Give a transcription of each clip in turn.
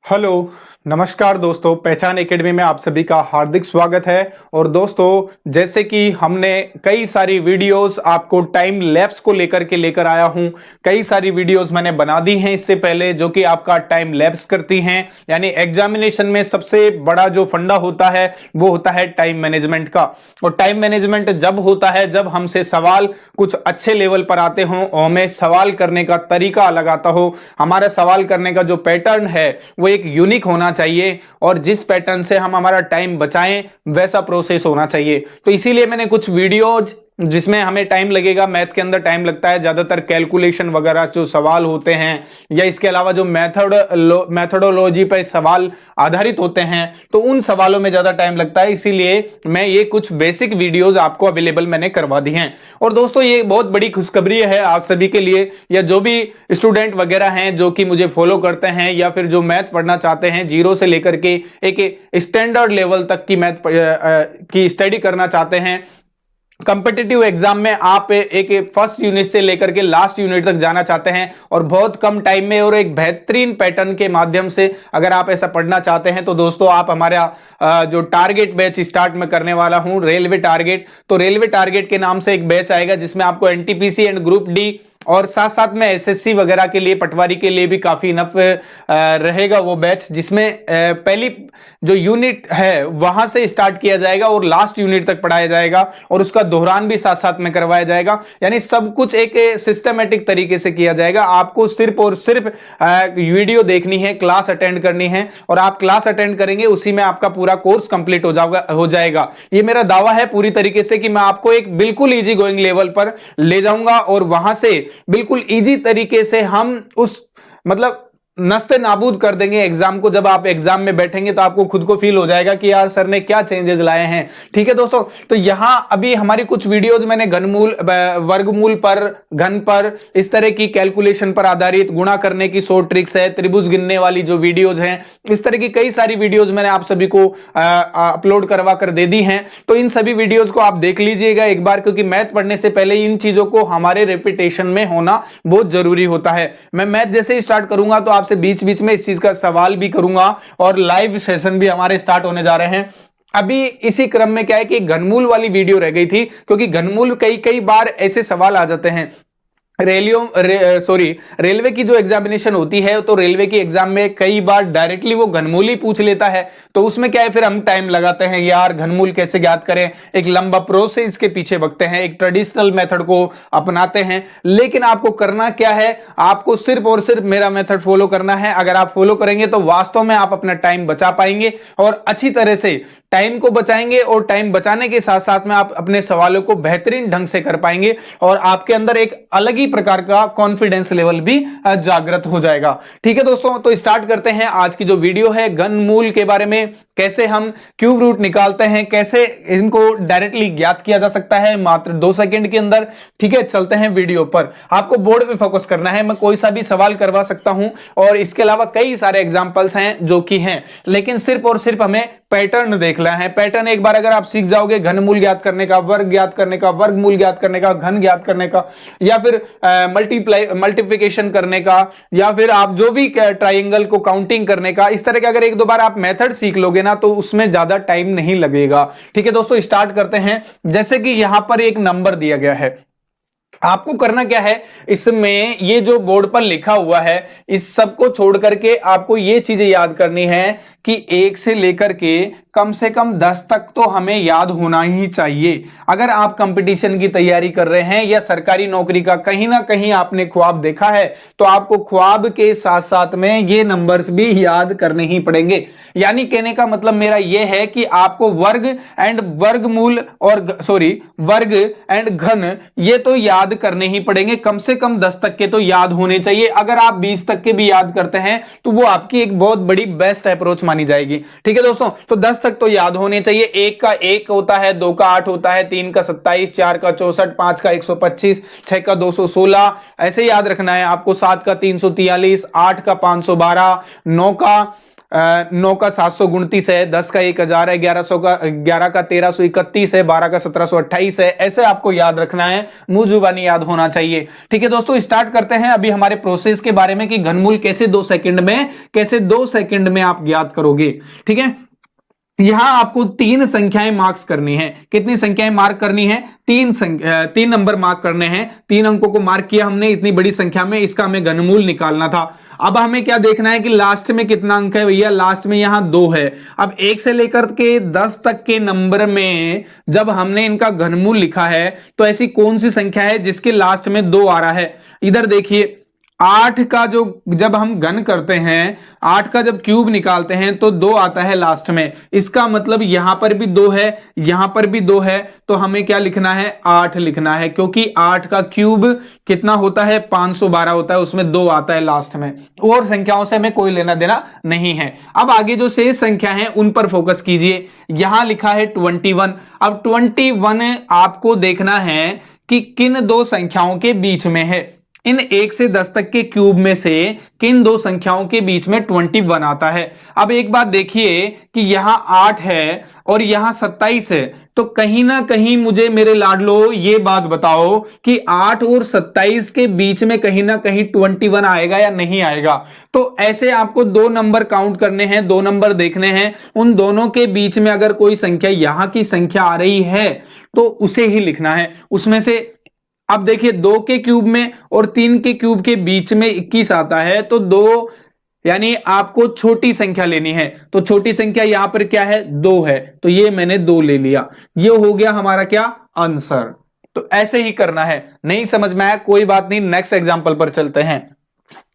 Hello, नमस्कार दोस्तों। पहचान एकेडमी में आप सभी का हार्दिक स्वागत है। और दोस्तों, जैसे कि हमने कई सारी वीडियोस आपको टाइम लैप्स को लेकर आया हूं। कई सारी वीडियोस मैंने बना दी हैं इससे पहले, जो कि आपका टाइम लैप्स करती हैं। यानी एग्जामिनेशन में सबसे बड़ा जो फंडा होता है वो होता है टाइम मैनेजमेंट का। और टाइम मैनेजमेंट जब होता है जब हमसे सवाल कुछ अच्छे लेवल पर आते हों और हमें सवाल करने का तरीका अलग आता हो। हमारा सवाल करने का जो पैटर्न है वो एक यूनिक होना चाहिए और जिस पैटर्न से हम हमारा टाइम बचाएं वैसा प्रोसेस होना चाहिए। तो इसीलिए मैंने कुछ वीडियोज जिसमें हमें टाइम लगेगा, मैथ के अंदर टाइम लगता है ज्यादातर, कैलकुलेशन वगैरह जो सवाल होते हैं या इसके अलावा जो मेथडोलॉजी पर सवाल आधारित होते हैं तो उन सवालों में ज्यादा टाइम लगता है। इसीलिए मैं ये कुछ बेसिक वीडियोज आपको अवेलेबल मैंने करवा दी हैं। और दोस्तों, ये बहुत बड़ी खुशखबरी है आप सभी के लिए, या जो भी स्टूडेंट वगैरह हैं जो कि मुझे फॉलो करते हैं या फिर जो मैथ पढ़ना चाहते हैं, जीरो से लेकर के एक स्टैंडर्ड लेवल तक की मैथ की स्टडी करना चाहते हैं। कंपिटिटिव एग्जाम में आप एक फर्स्ट यूनिट से लेकर के लास्ट यूनिट तक जाना चाहते हैं और बहुत कम टाइम में और एक बेहतरीन पैटर्न के माध्यम से अगर आप ऐसा पढ़ना चाहते हैं तो दोस्तों, आप हमारा जो टारगेट बैच स्टार्ट में करने वाला हूं, रेलवे टारगेट। तो रेलवे टारगेट के नाम से एक बैच आएगा जिसमें आपको एनटीपीसी एंड ग्रुप डी और साथ साथ में एसएससी वगैरह के लिए, पटवारी के लिए भी काफी इनफ रहेगा वो बैच, जिसमें पहली जो यूनिट है वहां से स्टार्ट किया जाएगा और लास्ट यूनिट तक पढ़ाया जाएगा और उसका दोहरान भी साथ साथ में करवाया जाएगा। यानी सब कुछ एक सिस्टमेटिक तरीके से किया जाएगा। आपको सिर्फ और सिर्फ वीडियो देखनी है, क्लास अटेंड करनी है और आप क्लास अटेंड करेंगे, उसी में आपका पूरा कोर्स कंप्लीट हो जाएगा। ये मेरा दावा है पूरी तरीके से कि मैं आपको एक बिल्कुल इजी गोइंग लेवल पर ले जाऊंगा और वहां से बिल्कुल इजी तरीके से हम उस मतलब नस्ते नाबूद कर देंगे एग्जाम को। जब आप एग्जाम में बैठेंगे तो आपको खुद को फील हो जाएगा कि यार सर ने क्या चेंजेस लाए हैं। ठीक है दोस्तों, तो यहां अभी हमारी कुछ वीडियोज मैंने घनमूल, वर्गमूल पर, घन पर, इस तरह की कैलकुलेशन पर आधारित, गुणा करने की 100 ट्रिक्स है, त्रिभुज गिनने वाली जो वीडियोज हैं, इस तरह की कई सारी वीडियोज मैंने आप सभी को अपलोड करवा कर दे दी हैं। तो इन सभी वीडियोज को आप देख लीजिएगा एक बार, क्योंकि मैथ पढ़ने से पहले इन चीजों को हमारे रेपिटेशन में होना बहुत जरूरी होता है। मैं मैथ जैसे ही स्टार्ट करूंगा तो आपसे बीच बीच में इस चीज का सवाल भी करूंगा और लाइव सेशन भी हमारे स्टार्ट होने जा रहे हैं। अभी इसी क्रम में क्या है कि घनमूल वाली वीडियो रह गई थी, क्योंकि घनमूल कई बार ऐसे सवाल आ जाते हैं। रेलवे की जो एग्जामिनेशन होती है तो रेलवे की एग्जाम में कई बार डायरेक्टली वो घनमूल ही पूछ लेता है। तो उसमें क्या है, फिर हम टाइम लगाते हैं, यार घनमूल कैसे ज्ञात करें, एक लंबा प्रोसेस के पीछे भगते हैं, एक ट्रेडिशनल मेथड को अपनाते हैं। लेकिन आपको करना क्या है, आपको सिर्फ और सिर्फ मेरा मेथड फॉलो करना है। अगर आप फॉलो करेंगे तो वास्तव में आप अपना टाइम बचा पाएंगे और अच्छी तरह से टाइम को बचाएंगे और टाइम बचाने के साथ साथ में आप अपने सवालों को बेहतरीन ढंग से कर पाएंगे और आपके अंदर एक अलग ही प्रकार का कॉन्फिडेंस लेवल भी जागृत हो जाएगा। ठीक है दोस्तों, तो स्टार्ट करते हैं आज की जो वीडियो है घनमूल के बारे में, कैसे हम क्यूब रूट निकालते हैं, कैसे इनको डायरेक्टली ज्ञात किया जा सकता है मात्र 2 सेकंड के अंदर। ठीक है, चलते हैं वीडियो पर। आपको बोर्ड पे फोकस करना है, मैं कोई सा भी सवाल करवा सकता हूं और इसके अलावा कई सारे एग्जांपल्स हैं जो कि हैं, लेकिन सिर्फ और सिर्फ हमें पैटर्न देखना है। पैटर्न एक बार अगर आप सीख जाओगे, घनमूल ज्ञात करने का, वर्ग ज्ञात करने का, वर्गमूल ज्ञात करने का, घन ज्ञात करने का, या फिर मल्टीप्लिकेशन करने का, या फिर आप जो भी ट्राइंगल को काउंटिंग करने का, इस तरह के अगर एक दो बार आप मेथड सीख लोगे ना तो उसमें ज्यादा टाइम नहीं लगेगा। ठीक है दोस्तों, स्टार्ट करते हैं। जैसे कि यहां पर एक नंबर दिया गया है, आपको करना क्या है, इसमें ये जो बोर्ड पर लिखा हुआ है इस सब को छोड़ करके आपको ये चीजें याद करनी है कि 1 से लेकर के कम से कम 10 तक तो हमें याद होना ही चाहिए। अगर आप कंपटीशन की तैयारी कर रहे हैं या सरकारी नौकरी का कहीं ना कहीं आपने ख्वाब देखा है तो आपको ख्वाब के साथ साथ में ये नंबर्स भी याद करने ही पड़ेंगे। यानी कहने का मतलब मेरा यह है कि आपको वर्ग एंड वर्गमूल और वर्ग एंड घन ये तो याद करने ही पड़ेंगे। कम से कम 10 तक के तो याद होने चाहिए। अगर आप 20 तक के भी याद करते हैं तो वो आपकी एक बहुत बड़ी बेस्ट अप्रोच मानी जाएगी। ठीक है दोस्तों, तो 10 तक तो याद होने चाहिए। 1 का 1 होता है, 2 का 8 होता है, 3 का 27, 4 का 64, 5 का 125, 6 का 216, ऐसे याद रखना है आपको। 7 का 343, 8 का 512, 9 का 9 का 729 है, 10 का 1000 है, 1100 का 11 का 1331 है, 12 का 1728 है। ऐसे आपको याद रखना है, मुंह जुबानी याद होना चाहिए। ठीक है दोस्तों, स्टार्ट करते हैं अभी हमारे प्रोसेस के बारे में कि घनमूल कैसे 2 सेकंड में आप ज्ञात करोगे। ठीक है, यहां आपको 3 संख्याएं मार्क्स करनी है। कितनी संख्याएं मार्क करनी है? 3 नंबर मार्क करने हैं। 3 अंकों को मार्क किया हमने इतनी बड़ी संख्या में, इसका हमें घनमूल निकालना था। अब हमें क्या देखना है कि लास्ट में कितना अंक है भैया? लास्ट में यहां 2 है। अब 1 से लेकर के 10 तक के नंबर में जब हमने इनका घनमूल लिखा है तो ऐसी कौन सी संख्या है जिसके लास्ट में 2 आ रहा है? इधर देखिए, 8 का जो जब हम घन करते हैं, 8 का जब क्यूब निकालते हैं तो 2 आता है लास्ट में। इसका मतलब यहां पर भी 2 है, यहां पर भी 2 है, तो हमें क्या लिखना है? 8 लिखना है, क्योंकि 8 का क्यूब कितना होता है? 512 होता है, उसमें 2 आता है लास्ट में। और संख्याओं से हमें कोई लेना देना नहीं है। अब आगे जो शेष संख्या है उन पर फोकस कीजिए। यहां लिखा है 21। अब 21 आपको देखना है कि किन 2 संख्याओं के बीच में है। इन 1 से 10 तक के क्यूब में से किन 2 संख्याओं के बीच में 21 आता है। अब एक बात देखिए कि यहां 8 है और यहां 27 है, तो कहीं ना कहीं मुझे मेरे लाडलो ये बात बताओ कि 8 और 27 के बीच में कहीं ना कहीं 21 आएगा या नहीं आएगा। तो ऐसे आपको 2 नंबर काउंट करने हैं, 2 नंबर देखने हैं, उन दोनों के बीच में अगर कोई संख्या यहां की संख्या आ रही है तो उसे ही लिखना है। उसमें से अब देखिए 2 के क्यूब में और 3 के क्यूब के बीच में 21 आता है, तो 2 यानी आपको छोटी संख्या लेनी है। तो छोटी संख्या यहां पर क्या है? 2 है, तो ये मैंने 2 ले लिया। ये हो गया हमारा क्या? आंसर। तो ऐसे ही करना है। नहीं समझ में आया कोई बात नहीं, नेक्स्ट एग्जांपल पर चलते हैं।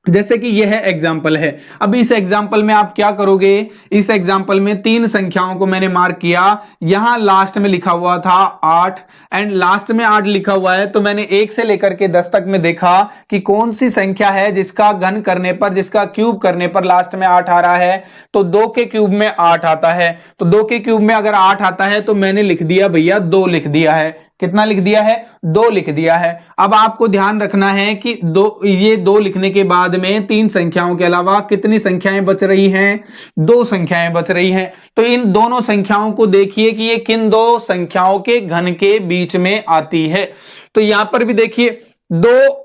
जैसे कि यह एग्जाम्पल है। अब इस एग्जाम्पल में आप क्या करोगे? इस एग्जाम्पल में 3 संख्याओं को मैंने मार्क किया। यहां लास्ट में लिखा हुआ था 8 एंड लास्ट में 8 लिखा हुआ है, तो मैंने 1 से लेकर के 10 तक में देखा कि कौन सी संख्या है जिसका घन करने पर, जिसका क्यूब करने पर लास्ट में 8 आ रहा है। तो 2 के क्यूब में 8 आता है, तो 2 के क्यूब में अगर 8 आता है तो मैंने लिख दिया भैया 2 लिख दिया है। कितना लिख दिया है? 2 लिख दिया है। अब आपको ध्यान रखना है कि ये 2 लिखने के बाद में 3 संख्याओं के अलावा कितनी संख्याएं बच रही हैं? 2 संख्याएं बच रही हैं। तो इन दोनों संख्याओं को देखिए कि ये किन 2 संख्याओं के घन के बीच में आती है। तो यहां पर भी देखिए 2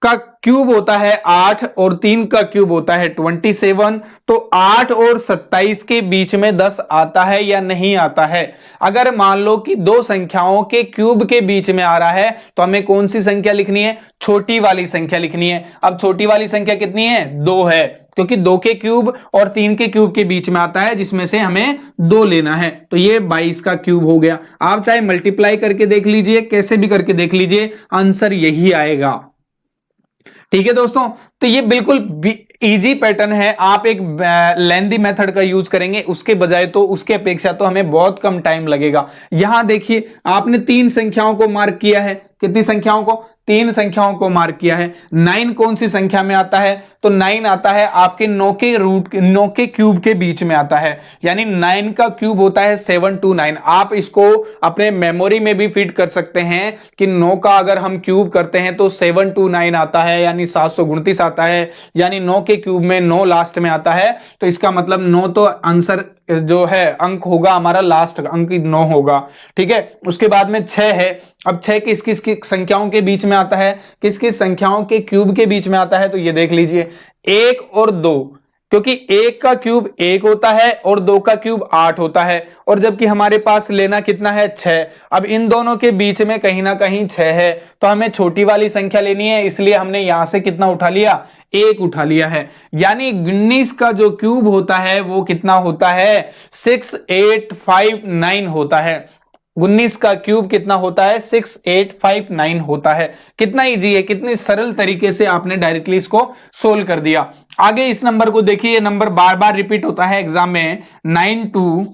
का क्यूब होता है 8 और 3 का क्यूब होता है 27। तो 8 और 27 के बीच में 10 आता है या नहीं आता है? अगर मान लो कि 2 संख्याओं के क्यूब के बीच में आ रहा है तो हमें कौन सी संख्या लिखनी है? छोटी वाली संख्या लिखनी है। अब छोटी वाली संख्या कितनी है? 2 है, क्योंकि 2 के क्यूब और 3 के क्यूब के बीच में आता है, जिसमें से हमें 2 लेना है। तो ये 22 का क्यूब हो गया। आप चाहे मल्टीप्लाई करके देख लीजिए, कैसे भी करके देख लीजिए, आंसर यही आएगा। ठीक है दोस्तों, तो ये बिल्कुल इजी पैटर्न है। आप एक लेंदी मेथड का यूज करेंगे उसके बजाय, तो उसके अपेक्षा तो हमें बहुत कम टाइम लगेगा। यहां देखिए आपने 3 संख्याओं को मार्क किया है। कितनी संख्याओं को? 3 संख्याओं को मार्क किया है। 9 कौन सी संख्या में आता है? तो 9 आता है आपके 9 के क्यूब के बीच में आता है, यानी 9 का क्यूब होता है 729। आप इसको अपने मेमोरी में भी फिट कर सकते हैं कि 9 का अगर हम क्यूब करते हैं तो 729 आता है, यानी 729 आता है, यानी 9 के क्यूब में 9 लास्ट में आता है। तो इसका मतलब 9 तो आंसर जो है अंक होगा हमारा, लास्ट अंक 9 होगा। ठीक है, उसके बाद में 6 है। अब 6 किस किस की संख्याओं के बीच में आता है? किस किस संख्याओं के क्यूब के बीच में आता है? तो ये देख लीजिए 1 और 2, क्योंकि 1 का क्यूब 1 होता है और 2 का क्यूब 8 होता है, और जबकि हमारे पास लेना कितना है? 6। अब इन दोनों के बीच में कहीं ना कहीं 6 है, तो हमें छोटी वाली संख्या लेनी है, इसलिए हमने यहां से कितना उठा लिया? 1 उठा लिया है। यानी 19 का जो क्यूब होता है वो कितना होता है? 6859 होता है। 19 का क्यूब कितना होता है? 6859 होता है। कितना इजी है, कितनी सरल तरीके से आपने डायरेक्टली इसको सोल्व कर दिया। आगे इस नंबर को देखिए, ये नंबर बार बार रिपीट होता है एग्जाम में, 92।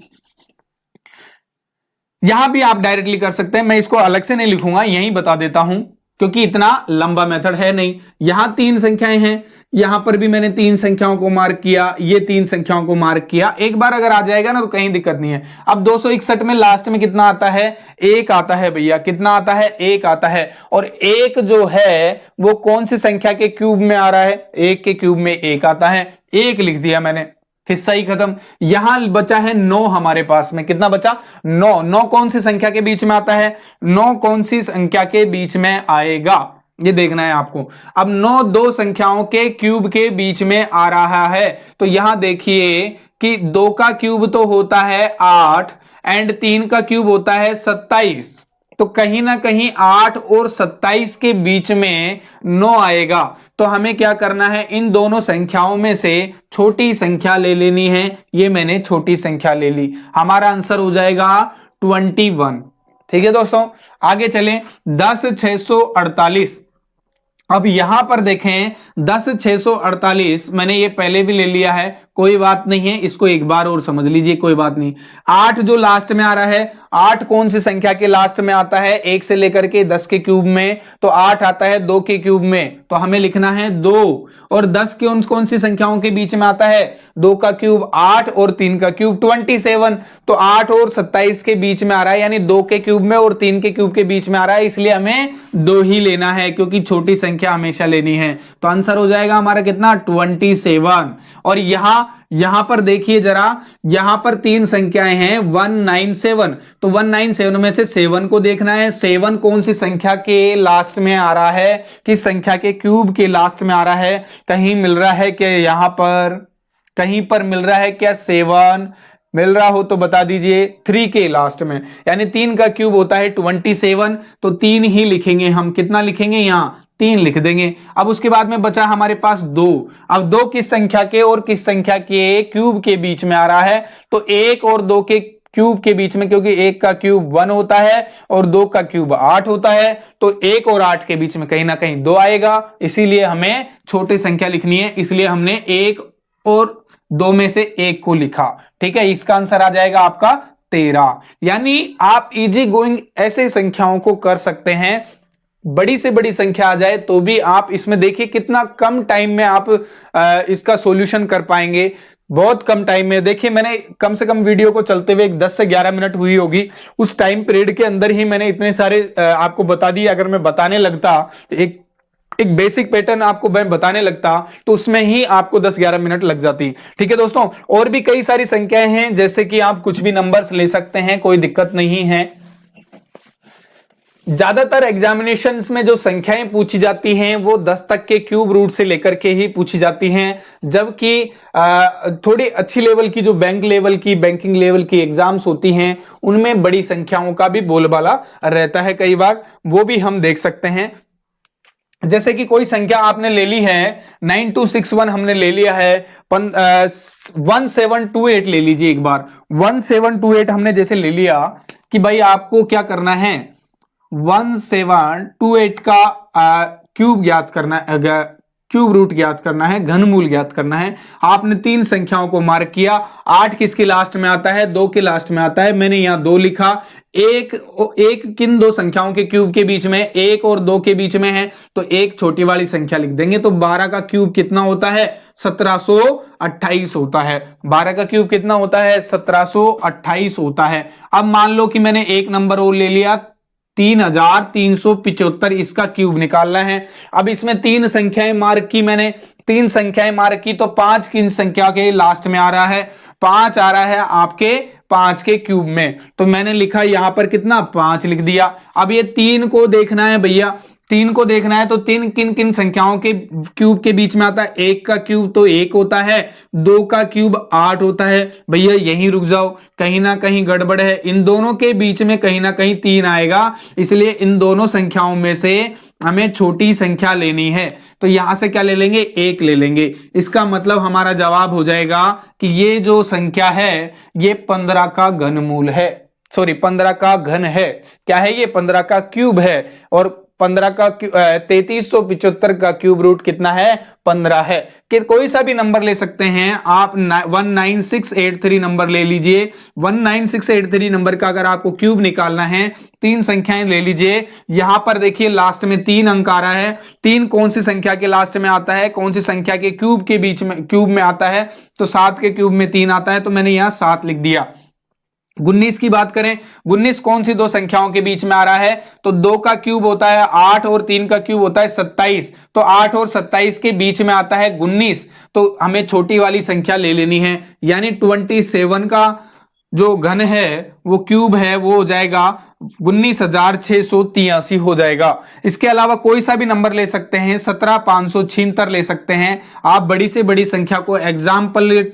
यहां भी आप डायरेक्टली कर सकते हैं, मैं इसको अलग से नहीं लिखूंगा, यहीं बता देता हूं, क्योंकि इतना लंबा मेथड है नहीं। यहां 3 संख्याएं हैं, यहां पर भी मैंने 3 संख्याओं को मार्क किया, ये 3 संख्याओं को मार्क किया। एक बार अगर आ जाएगा ना तो कहीं दिक्कत नहीं है। अब 261 में लास्ट में कितना आता है? 1 आता है भैया। कितना आता है? 1 आता है। और 1 जो है वो कौन सी संख्या के क्यूब में आ रहा है? 1 के क्यूब में 1 आता है। 1 लिख दिया मैंने। हिस्सा ही खत्म। यहां बचा है 9 हमारे पास में, कितना बचा 9। 9 कौन सी संख्या के बीच में आता है, 9 कौन सी संख्या के बीच में आएगा ये देखना है आपको। अब 9 दो संख्याओं के क्यूब के बीच में आ रहा है, तो यहां देखिए कि 2 का क्यूब तो होता है 8 एंड 3 का क्यूब होता है 27, तो कहीं ना कहीं 8 और 27 के बीच में 9 आएगा। तो हमें क्या करना है, इन दोनों संख्याओं में से छोटी संख्या ले लेनी है। ये मैंने छोटी संख्या ले ली, हमारा आंसर हो जाएगा 21। ठीक है दोस्तों, आगे चलें। 10,648। अब यहां पर देखें 10,648 मैंने ये पहले भी ले लिया है, कोई बात नहीं है, इसको एक बार और समझ लीजिए, कोई बात नहीं। 8 जो लास्ट में आ रहा है, 8 कौन सी संख्या के लास्ट में आता है, 1 से लेकर के 10 के क्यूब में, तो 8 आता है 2 के क्यूब में, तो हमें लिखना है 2। और 10 कौन सी संख्याओं के बीच में आता है, 2 का क्यूब 8 और 3 का क्यूब 27, तो 8 और 27 के बीच में आ रहा है, यानी 2 के क्यूब में और 3 के क्यूब के बीच में आ रहा है, इसलिए हमें 2 ही लेना है, क्योंकि छोटी संख्या हमेशा लेनी है। तो आंसर हो जाएगा हमारा कितना, 27। और यहां पर देखिए जरा, यहां पर 3 संख्याएं हैं 197, तो 197 में से 7 को देखना है। 7 कौन सी संख्या के लास्ट में आ रहा है, किस संख्या के क्यूब के लास्ट में आ रहा है, कहीं मिल रहा है क्या, यहां पर कहीं पर मिल रहा है क्या 7, मिल रहा हो तो बता दीजिए। 3 के लास्ट में, यानी 3 का क्यूब होता है 27, तो 3 ही लिखेंगे हम। कितना लिखेंगे, यहां 3 लिख देंगे। अब उसके बाद में बचा हमारे पास 2। अब 2 किस संख्या के और किस संख्या के क्यूब के बीच में आ रहा है, तो 1 और 2 के क्यूब के बीच में, क्योंकि 1 का क्यूब 1 होता है और 2 का क्यूब 8 होता है, तो 1 और 8 के बीच में कहीं ना कहीं 2 आएगा, इसीलिए हमें छोटी संख्या लिखनी है, इसलिए हमने 1 और 2 में से 1 को लिखा। ठीक है, इसका आंसर आ जाएगा आपका 13। यानी आप इजी गोइंग ऐसे संख्याओं को कर सकते हैं, बड़ी से बड़ी संख्या आ जाए तो भी आप इसमें देखिए कितना कम टाइम में आप इसका सॉल्यूशन कर पाएंगे, बहुत कम टाइम में। देखिए मैंने कम से कम वीडियो को चलते हुए 10 से 11 मिनट हुई होगी, उस टाइम पीरियड के अंदर ही मैंने इतने सारे आपको बता दिए। अगर मैं बताने लगता, एक बेसिक पैटर्न आपको मैं बताने लगता, तो उसमें ही आपको 10-11 मिनट लग जाती। ठीक है दोस्तों, और भी कई सारी संख्याएं हैं, जैसे कि आप कुछ भी नंबर्स ले सकते हैं, कोई दिक्कत नहीं है। ज्यादातर एग्जामिनेशंस में जो संख्याएं पूछी जाती हैं वो 10 तक के क्यूब रूट से लेकर के ही पूछी जाती हैं, जबकि थोड़ी अच्छी लेवल की जो बैंकिंग लेवल की एग्जाम्स होती हैं उनमें बड़ी संख्याओं का भी बोलबाला रहता है कई बार, वो भी हम देख सकते हैं। जैसे कि कोई संख्या आपने ले ली है 9261, हमने ले लिया है 1728, ले लीजिए एक बार 1728 हमने जैसे ले लिया कि भाई आपको क्या करना है, 1728 का क्यूब ज्ञात करना है, क्यूब रूट ज्ञात करना है, घनमूल ज्ञात करना है। आपने 3 संख्याओं को मार्क किया, 8 किसके लास्ट में आता है, 2 के लास्ट में आता है, मैंने यहां 2 लिखा। एक किन 2 संख्याओं के क्यूब के बीच में, 1 और 2 के बीच में है, तो एक छोटी वाली संख्या लिख देंगे। तो 12 का क्यूब कितना होता है, 1728 होता है। 12 का क्यूब कितना होता है, 1728 होता है। अब मान लो कि मैंने एक नंबर और ले लिया 3375, इसका क्यूब निकालना है। अब इसमें 3 संख्याएं मार्क की मैंने, 3 संख्याएं मार्क की, तो 5 किन संख्या के लास्ट में आ रहा है, 5 आ रहा है आपके 5 के क्यूब में, तो मैंने लिखा यहां पर कितना, 5 लिख दिया। अब ये 3 को देखना है भैया, 3 को देखना है, तो 3 किन किन संख्याओं के क्यूब के बीच में आता है, 1 का क्यूब तो 1 होता है, 2 का क्यूब 8 होता है। भैया यहीं रुक जाओ, कहीं ना कहीं गड़बड़ है, इन दोनों के बीच में कहीं ना कहीं 3 आएगा, इसलिए इन दोनों संख्याओं में से हमें छोटी संख्या लेनी है। तो यहां से क्या ले लेंगे, 1 ले लेंगे। इसका मतलब हमारा जवाब हो जाएगा कि ये जो संख्या है ये 15 का घनमूल है, सॉरी 15 का घन है। क्या है ये, 15 का क्यूब है, और 15 का 3375 का क्यूब रूट कितना है, 15 है। कि कोई सा भी नंबर ले सकते हैं आप, 19683 नंबर ले लीजिए। 19683 नंबर का अगर आपको क्यूब निकालना है, 3 संख्याएं ले लीजिए। यहां पर देखिए लास्ट में 3 अंक आ रहा है, 3 कौन सी संख्या के लास्ट में आता है, कौन सी संख्या के क्यूब के बीच में, क्यूब में आता है, तो 7 के क्यूब में 3 आता है, तो मैंने यहां 7 लिख दिया। 19 की बात करें, 19 कौन सी दो संख्याओं के बीच में आ रहा है? तो 2 का क्यूब होता है 8 और 3 का क्यूब होता है 27। तो 8 और 27 के बीच में आता है 19। तो हमें छोटी वाली संख्या ले लेनी है, यानी 27 का जो घन है वो क्यूब है वो हो जाएगा 19,683 हो जाएगा। इसके अलावा कोई सा भी नंबर ले सकते हैं, 17,576 ले सकते हैं। आप बड़ी से बड़ी संख्या को एग्जाम्पल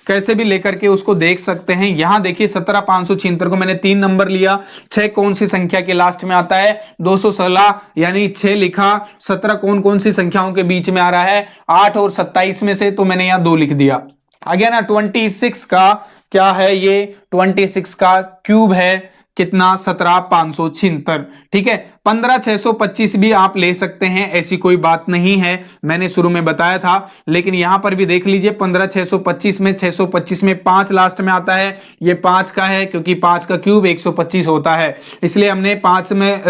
कैसे भी लेकर के उसको देख सकते हैं। यहां देखिए 17,576 को मैंने 3 नंबर लिया। 6 कौन सी संख्या के लास्ट में आता है? 216, यानी 6 लिखा। 17 कौन कौन सी संख्याओं के बीच में आ रहा है? 8 और 27 में से, तो मैंने यहां 2 लिख दिया। आगे ना 26 का क्या है? ये 26 का क्यूब है कितना? 17,576। ठीक है, 15,625 भी आप ले सकते हैं, ऐसी कोई बात नहीं है, मैंने शुरू में बताया था। लेकिन यहां पर भी देख लीजिए 15,625 में 625 में 5 लास्ट में आता है। ये 5 का है क्योंकि 5 का क्यूब 125 होता है, इसलिए हमने 5 में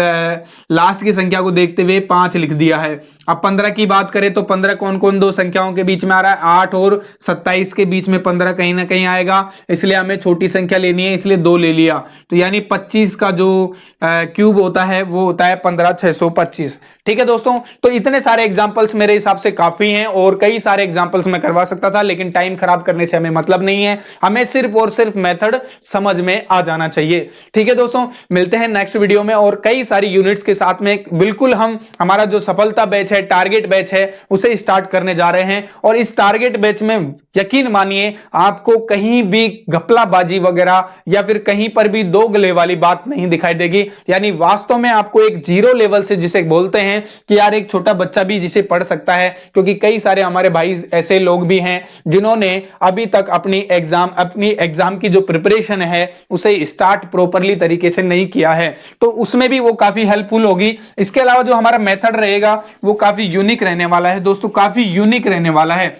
लास्ट की संख्या को देखते हुए 5 लिख दिया है। अब 15 की बात करें तो 15 कौन कौन दो संख्याओं के बीच में आ रहा है? 8 और 27 के बीच में 15 कहीं ना कहीं आएगा, इसलिए हमें छोटी संख्या लेनी है, इसलिए 2 ले लिया। तो यानी 25 का जो क्यूब होता है वो होता है 15,625। ठीक है दोस्तों, तो इतने सारे एग्जांपल्स मेरे हिसाब से काफी हैं, और कई सारे एग्जांपल्स मैं करवा सकता था, लेकिन टाइम खराब करने से हमें मतलब नहीं है, हमें सिर्फ और सिर्फ मेथड समझ में आ जाना चाहिए। ठीक है दोस्तों, मिलते हैं नेक्स्ट वीडियो में और कई सारी यूनिट्स के साथ में। बिल्कुल हम हमारा जो सफलता बैच है, टारगेट बैच है, उसे स्टार्ट करने जा रहे हैं, और इस टारगेट बैच में यकीन मानिए आपको कहीं भी घपलाबाजी वगैरह या फिर कहीं पर भी दो गले वाली बात नहीं दिखाई देगी। यानी वास्तव में आपको एक जीरो लेवल से, जिसे बोलते हैं कि यार एक छोटा बच्चा भी जिसे पढ़ सकता है, क्योंकि कई सारे हमारे भाई ऐसे लोग भी हैं जिन्होंने अभी तक अपनी एग्जाम की जो प्रिपरेशन है उसे स्टार्ट प्रॉपरली तरीके से नहीं किया है, तो उसमें भी वो काफी हेल्पफुल होगी। इसके अलावा जो हमारा मेथड रहेगा वो काफी यूनिक रहने वाला है दोस्तों, काफी यूनिक रहने वाला है।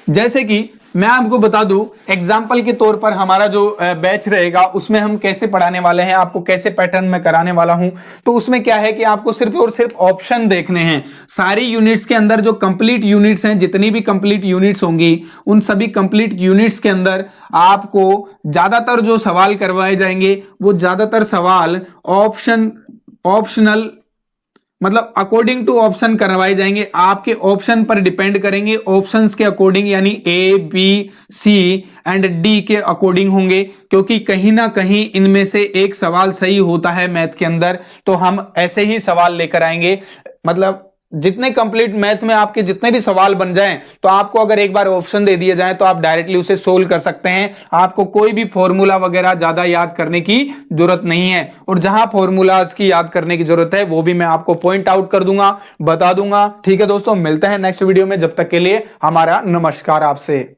जैसे कि मैं आपको बता दूं, एग्जाम्पल के तौर पर हमारा जो बैच रहेगा उसमें हम कैसे पढ़ाने वाले हैं, आपको कैसे पैटर्न में कराने वाला हूं। तो उसमें क्या है कि आपको सिर्फ और सिर्फ ऑप्शन देखने हैं। सारी यूनिट्स के अंदर जो कंप्लीट यूनिट्स हैं, जितनी भी कंप्लीट यूनिट्स होंगी, उन सभी कंप्लीट यूनिट्स के अंदर आपको ज्यादातर जो सवाल करवाए जाएंगे वो ज्यादातर सवाल ऑप्शनल मतलब अकॉर्डिंग टू ऑप्शन करवाए जाएंगे, आपके ऑप्शन पर डिपेंड करेंगे, ऑप्शंस के अकॉर्डिंग, यानी A B C and D के अकॉर्डिंग होंगे, क्योंकि कहीं ना कहीं इनमें से एक सवाल सही होता है मैथ के अंदर, तो हम ऐसे ही सवाल लेकर आएंगे। मतलब जितने कंप्लीट मैथ में आपके जितने भी सवाल बन जाएं, तो आपको अगर एक बार ऑप्शन दे दिया जाए तो आप डायरेक्टली उसे सोल्व कर सकते हैं। आपको कोई भी फॉर्मूला वगैरह ज्यादा याद करने की जरूरत नहीं है, और जहां फॉर्मूलाज की याद करने की जरूरत है वो भी मैं आपको पॉइंट आउट कर दूंगा, बता दूंगा। ठीक है दोस्तों, मिलते हैं नेक्स्ट वीडियो में, जब तक के लिए हमारा नमस्कार आपसे।